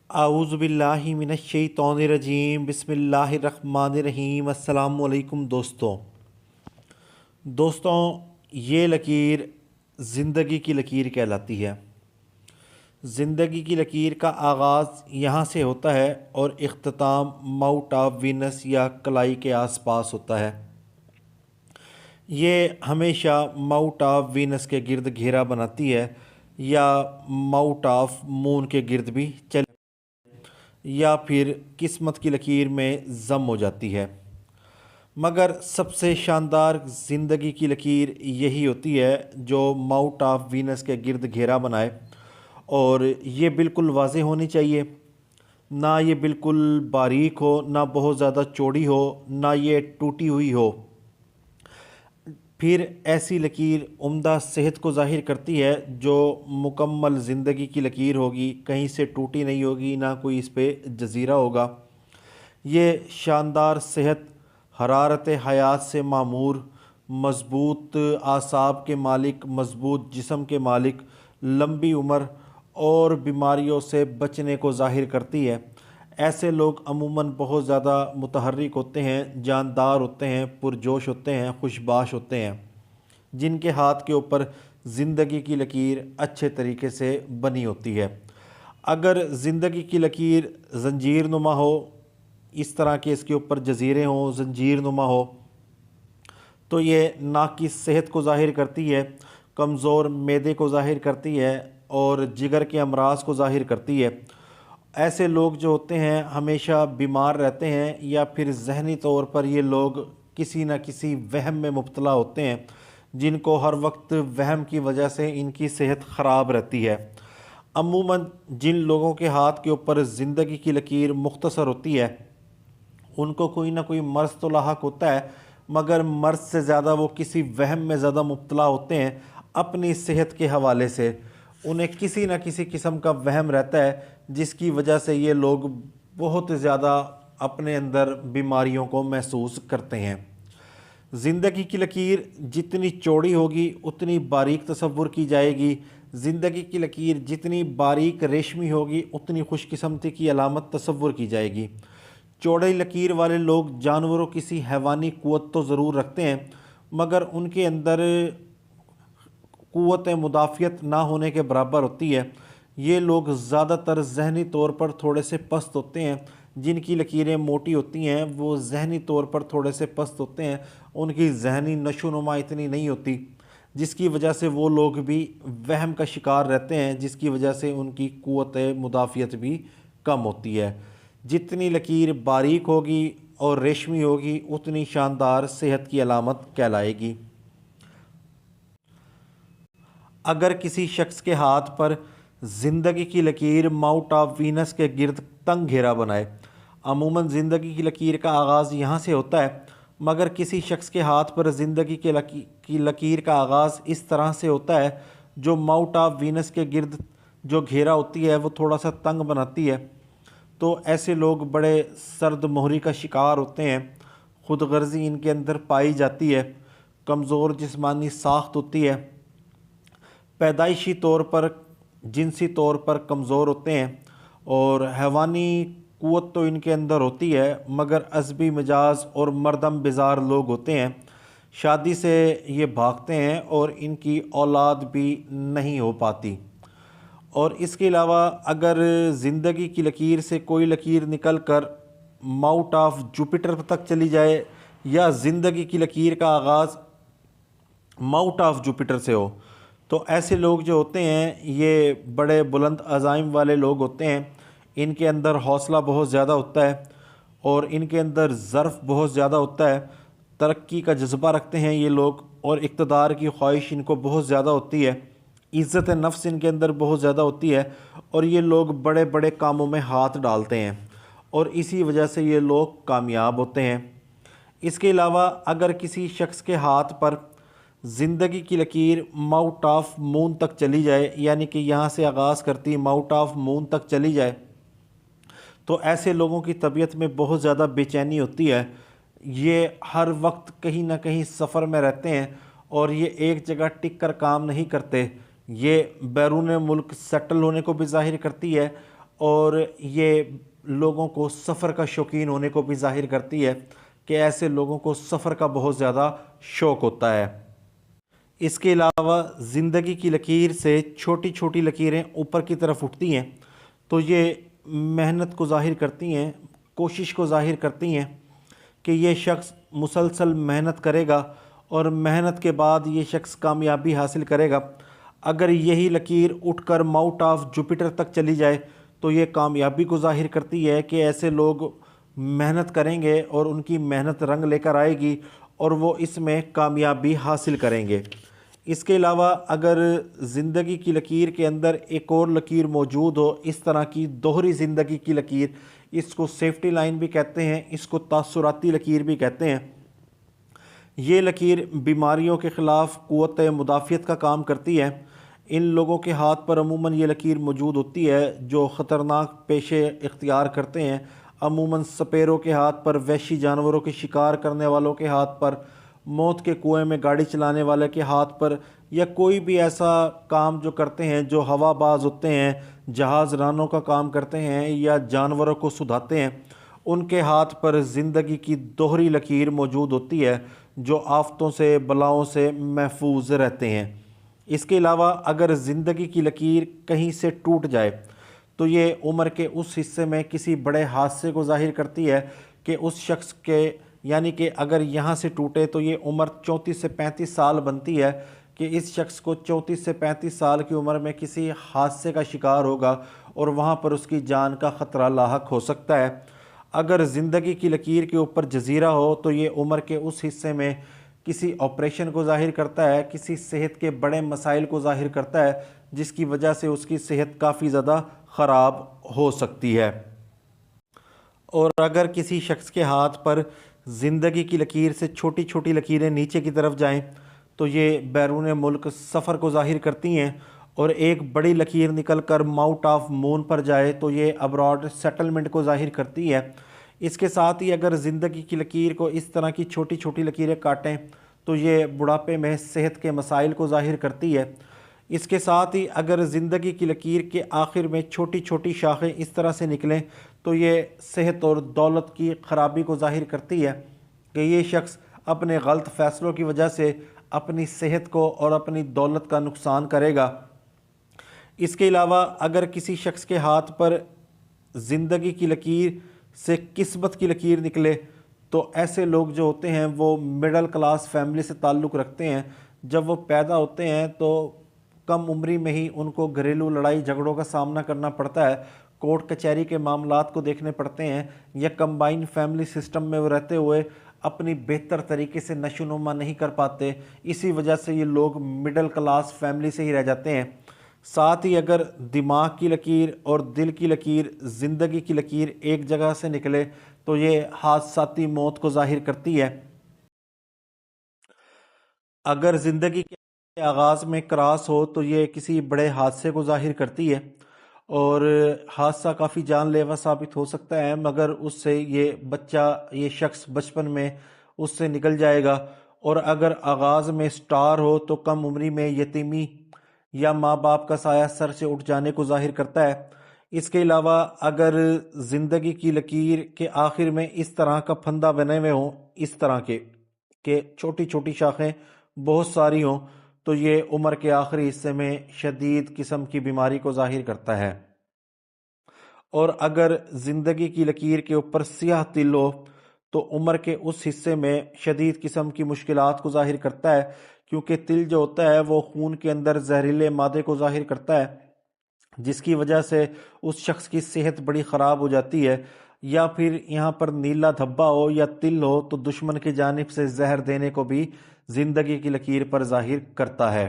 اعوذ باللہ من الشیطان الرجیم بسم اللہ الرحمن الرحیم۔ السلام علیکم دوستوں، یہ لکیر زندگی کی لکیر کہلاتی ہے۔ زندگی کی لکیر کا آغاز یہاں سے ہوتا ہے اور اختتام ماؤنٹ آف وینس یا کلائی کے آس پاس ہوتا ہے۔ یہ ہمیشہ ماؤنٹ آف وینس کے گرد گھیرا بناتی ہے یا ماؤنٹ آف مون کے گرد بھی یا پھر قسمت کی لکیر میں ضم ہو جاتی ہے۔ مگر سب سے شاندار زندگی کی لکیر یہی ہوتی ہے جو ماؤنٹ آف وینس کے گرد گھیرا بنائے، اور یہ بالکل واضح ہونی چاہیے، نہ یہ بالکل باریک ہو، نہ بہت زیادہ چوڑی ہو، نہ یہ ٹوٹی ہوئی ہو۔ پھر ایسی لکیر عمدہ صحت کو ظاہر کرتی ہے جو مکمل زندگی کی لکیر ہوگی، کہیں سے ٹوٹی نہیں ہوگی، نہ کوئی اس پہ جزیرہ ہوگا۔ یہ شاندار صحت، حرارت حیات سے معمور، مضبوط اعصاب کے مالک، مضبوط جسم کے مالک، لمبی عمر اور بیماریوں سے بچنے کو ظاہر کرتی ہے۔ ایسے لوگ عموماً بہت زیادہ متحرک ہوتے ہیں، جاندار ہوتے ہیں، پرجوش ہوتے ہیں، خوشباش ہوتے ہیں، جن کے ہاتھ کے اوپر زندگی کی لکیر اچھے طریقے سے بنی ہوتی ہے۔ اگر زندگی کی لکیر زنجیر نما ہو، اس طرح کے اس کے اوپر جزیرے ہوں، زنجیر نما ہو، تو یہ ناقص صحت کو ظاہر کرتی ہے، کمزور معدے کو ظاہر کرتی ہے اور جگر کے امراض کو ظاہر کرتی ہے۔ ایسے لوگ جو ہوتے ہیں ہمیشہ بیمار رہتے ہیں، یا پھر ذہنی طور پر یہ لوگ کسی نہ کسی وہم میں مبتلا ہوتے ہیں، جن کو ہر وقت وہم کی وجہ سے ان کی صحت خراب رہتی ہے۔ عموماً جن لوگوں کے ہاتھ کے اوپر زندگی کی لکیر مختصر ہوتی ہے، ان کو کوئی نہ کوئی مرض تو لاحق ہوتا ہے، مگر مرض سے زیادہ وہ کسی وہم میں زیادہ مبتلا ہوتے ہیں اپنی صحت کے حوالے سے۔ انہیں کسی نہ کسی قسم کا وہم رہتا ہے، جس کی وجہ سے یہ لوگ بہت زیادہ اپنے اندر بیماریوں کو محسوس کرتے ہیں۔ زندگی کی لکیر جتنی چوڑی ہوگی اتنی باریک تصور کی جائے گی، زندگی کی لکیر جتنی باریک ریشمی ہوگی اتنی خوش قسمتی کی علامت تصور کی جائے گی۔ چوڑی لکیر والے لوگ جانوروں کسی حیوانی قوت تو ضرور رکھتے ہیں، مگر ان کے اندر قوت مدافعت نہ ہونے کے برابر ہوتی ہے۔ یہ لوگ زیادہ تر ذہنی طور پر تھوڑے سے پست ہوتے ہیں۔ جن کی لکیریں موٹی ہوتی ہیں وہ ذہنی طور پر تھوڑے سے پست ہوتے ہیں، ان کی ذہنی نشو و نما اتنی نہیں ہوتی، جس کی وجہ سے وہ لوگ بھی وہم کا شکار رہتے ہیں، جس کی وجہ سے ان کی قوت مدافعت بھی کم ہوتی ہے۔ جتنی لکیر باریک ہوگی اور ریشمی ہوگی اتنی شاندار صحت کی علامت کہلائے گی۔ اگر کسی شخص کے ہاتھ پر زندگی کی لکیر ماؤنٹ آف وینس کے گرد تنگ گھیرا بنائے، عموماً زندگی کی لکیر کا آغاز یہاں سے ہوتا ہے، مگر کسی شخص کے ہاتھ پر زندگی کی لکیر کا آغاز اس طرح سے ہوتا ہے جو ماؤنٹ آف وینس کے گرد جو گھیرا ہوتی ہے وہ تھوڑا سا تنگ بناتی ہے، تو ایسے لوگ بڑے سرد مہری کا شکار ہوتے ہیں۔ خود غرضی ان کے اندر پائی جاتی ہے، کمزور جسمانی ساخت ہوتی ہے، پیدائشی طور پر جنسی طور پر کمزور ہوتے ہیں، اور حیوانی قوت تو ان کے اندر ہوتی ہے، مگر عصبی مزاج اور مردم بیزار لوگ ہوتے ہیں۔ شادی سے یہ بھاگتے ہیں اور ان کی اولاد بھی نہیں ہو پاتی۔ اور اس کے علاوہ اگر زندگی کی لکیر سے کوئی لکیر نکل کر ماؤنٹ آف جوپیٹر تک چلی جائے، یا زندگی کی لکیر کا آغاز ماؤنٹ آف جوپیٹر سے ہو، تو ایسے لوگ جو ہوتے ہیں یہ بڑے بلند عزائم والے لوگ ہوتے ہیں۔ ان کے اندر حوصلہ بہت زیادہ ہوتا ہے اور ان کے اندر ظرف بہت زیادہ ہوتا ہے، ترقی کا جذبہ رکھتے ہیں یہ لوگ، اور اقتدار کی خواہش ان کو بہت زیادہ ہوتی ہے، عزت نفس ان کے اندر بہت زیادہ ہوتی ہے، اور یہ لوگ بڑے بڑے کاموں میں ہاتھ ڈالتے ہیں، اور اسی وجہ سے یہ لوگ کامیاب ہوتے ہیں۔ اس کے علاوہ اگر کسی شخص کے ہاتھ پر زندگی کی لکیر ماؤنٹ آف مون تک چلی جائے، یعنی کہ یہاں سے آغاز کرتی ماؤنٹ آف مون تک چلی جائے، تو ایسے لوگوں کی طبیعت میں بہت زیادہ بے چینی ہوتی ہے۔ یہ ہر وقت کہیں نہ کہیں سفر میں رہتے ہیں، اور یہ ایک جگہ ٹک کر کام نہیں کرتے۔ یہ بیرون ملک سیٹل ہونے کو بھی ظاہر کرتی ہے، اور یہ لوگوں کو سفر کا شوقین ہونے کو بھی ظاہر کرتی ہے کہ ایسے لوگوں کو سفر کا بہت زیادہ شوق ہوتا ہے۔ اس کے علاوہ زندگی کی لکیر سے چھوٹی چھوٹی لکیریں اوپر کی طرف اٹھتی ہیں تو یہ محنت کو ظاہر کرتی ہیں، کوشش کو ظاہر کرتی ہیں کہ یہ شخص مسلسل محنت کرے گا اور محنت کے بعد یہ شخص کامیابی حاصل کرے گا۔ اگر یہی لکیر اٹھ کر ماؤنٹ آف جوپیٹر تک چلی جائے تو یہ کامیابی کو ظاہر کرتی ہے کہ ایسے لوگ محنت کریں گے اور ان کی محنت رنگ لے کر آئے گی اور وہ اس میں کامیابی حاصل کریں گے۔ اس کے علاوہ اگر زندگی کی لکیر کے اندر ایک اور لکیر موجود ہو، اس طرح کی دوہری زندگی کی لکیر، اس کو سیفٹی لائن بھی کہتے ہیں، اس کو تاثراتی لکیر بھی کہتے ہیں۔ یہ لکیر بیماریوں کے خلاف قوت مدافعت کا کام کرتی ہے۔ ان لوگوں کے ہاتھ پر عموماً یہ لکیر موجود ہوتی ہے جو خطرناک پیشے اختیار کرتے ہیں، عموماً سپیروں کے ہاتھ پر، وحشی جانوروں کے شکار کرنے والوں کے ہاتھ پر، موت کے کنویں میں گاڑی چلانے والے کے ہاتھ پر، یا کوئی بھی ایسا کام جو کرتے ہیں جو ہوا باز ہوتے ہیں، جہاز رانوں کا کام کرتے ہیں یا جانوروں کو سدھاتے ہیں، ان کے ہاتھ پر زندگی کی دوہری لکیر موجود ہوتی ہے جو آفتوں سے، بلاؤں سے محفوظ رہتے ہیں۔ اس کے علاوہ اگر زندگی کی لکیر کہیں سے ٹوٹ جائے تو یہ عمر کے اس حصے میں کسی بڑے حادثے کو ظاہر کرتی ہے کہ اس شخص کے، یعنی کہ اگر یہاں سے ٹوٹے تو یہ عمر 34 سے 35 سال بنتی ہے کہ اس شخص کو 34 سے 35 سال کی عمر میں کسی حادثے کا شکار ہوگا اور وہاں پر اس کی جان کا خطرہ لاحق ہو سکتا ہے۔ اگر زندگی کی لکیر کے اوپر جزیرہ ہو تو یہ عمر کے اس حصے میں کسی آپریشن کو ظاہر کرتا ہے، کسی صحت کے بڑے مسائل کو ظاہر کرتا ہے جس کی وجہ سے اس کی صحت کافی زیادہ خراب ہو سکتی ہے۔ اور اگر کسی شخص کے ہاتھ پر زندگی کی لکیر سے چھوٹی چھوٹی لکیریں نیچے کی طرف جائیں تو یہ بیرون ملک سفر کو ظاہر کرتی ہیں، اور ایک بڑی لکیر نکل کر ماؤنٹ آف مون پر جائے تو یہ ابراڈ سیٹلمنٹ کو ظاہر کرتی ہے۔ اس کے ساتھ ہی اگر زندگی کی لکیر کو اس طرح کی چھوٹی چھوٹی لکیریں کاٹیں تو یہ بڑھاپے میں صحت کے مسائل کو ظاہر کرتی ہے۔ اس کے ساتھ ہی اگر زندگی کی لکیر کے آخر میں چھوٹی چھوٹی شاخیں اس طرح سے نکلیں تو یہ صحت اور دولت کی خرابی کو ظاہر کرتی ہے کہ یہ شخص اپنے غلط فیصلوں کی وجہ سے اپنی صحت کو اور اپنی دولت کا نقصان کرے گا۔ اس کے علاوہ اگر کسی شخص کے ہاتھ پر زندگی کی لکیر سے قسمت کی لکیر نکلے تو ایسے لوگ جو ہوتے ہیں وہ مڈل کلاس فیملی سے تعلق رکھتے ہیں۔ جب وہ پیدا ہوتے ہیں تو کم عمری میں ہی ان کو گھریلو لڑائی جھگڑوں کا سامنا کرنا پڑتا ہے، کورٹ کچہری کے معاملات کو دیکھنے پڑتے ہیں، یا کمبائن فیملی سسٹم میں وہ رہتے ہوئے اپنی بہتر طریقے سے نشو و نما نہیں کر پاتے۔ اسی وجہ سے یہ لوگ مڈل کلاس فیملی سے ہی رہ جاتے ہیں۔ ساتھ ہی اگر دماغ کی لکیر اور دل کی لکیر، زندگی کی لکیر ایک جگہ سے نکلے تو یہ حادثاتی موت کو ظاہر کرتی ہے۔ اگر زندگی کے آغاز میں کراس ہو تو یہ کسی بڑے حادثے کو ظاہر کرتی ہے، اور حادثہ کافی جان لیوا ثابت ہو سکتا ہے، مگر اس سے یہ بچہ، یہ شخص بچپن میں اس سے نکل جائے گا۔ اور اگر آغاز میں سٹار ہو تو کم عمری میں یتیمی یا ماں باپ کا سایہ سر سے اٹھ جانے کو ظاہر کرتا ہے۔ اس کے علاوہ اگر زندگی کی لکیر کے آخر میں اس طرح کا پھندا بنے ہوئے ہوں، اس طرح کے کہ چھوٹی چھوٹی شاخیں بہت ساری ہوں، تو یہ عمر کے آخری حصے میں شدید قسم کی بیماری کو ظاہر کرتا ہے۔ اور اگر زندگی کی لکیر کے اوپر سیاہ تل ہو تو عمر کے اس حصے میں شدید قسم کی مشکلات کو ظاہر کرتا ہے، کیونکہ تل جو ہوتا ہے وہ خون کے اندر زہریلے مادے کو ظاہر کرتا ہے، جس کی وجہ سے اس شخص کی صحت بڑی خراب ہو جاتی ہے۔ یا پھر یہاں پر نیلا دھبا ہو یا تل ہو تو دشمن کی جانب سے زہر دینے کو بھی زندگی کی لکیر پر ظاہر کرتا ہے۔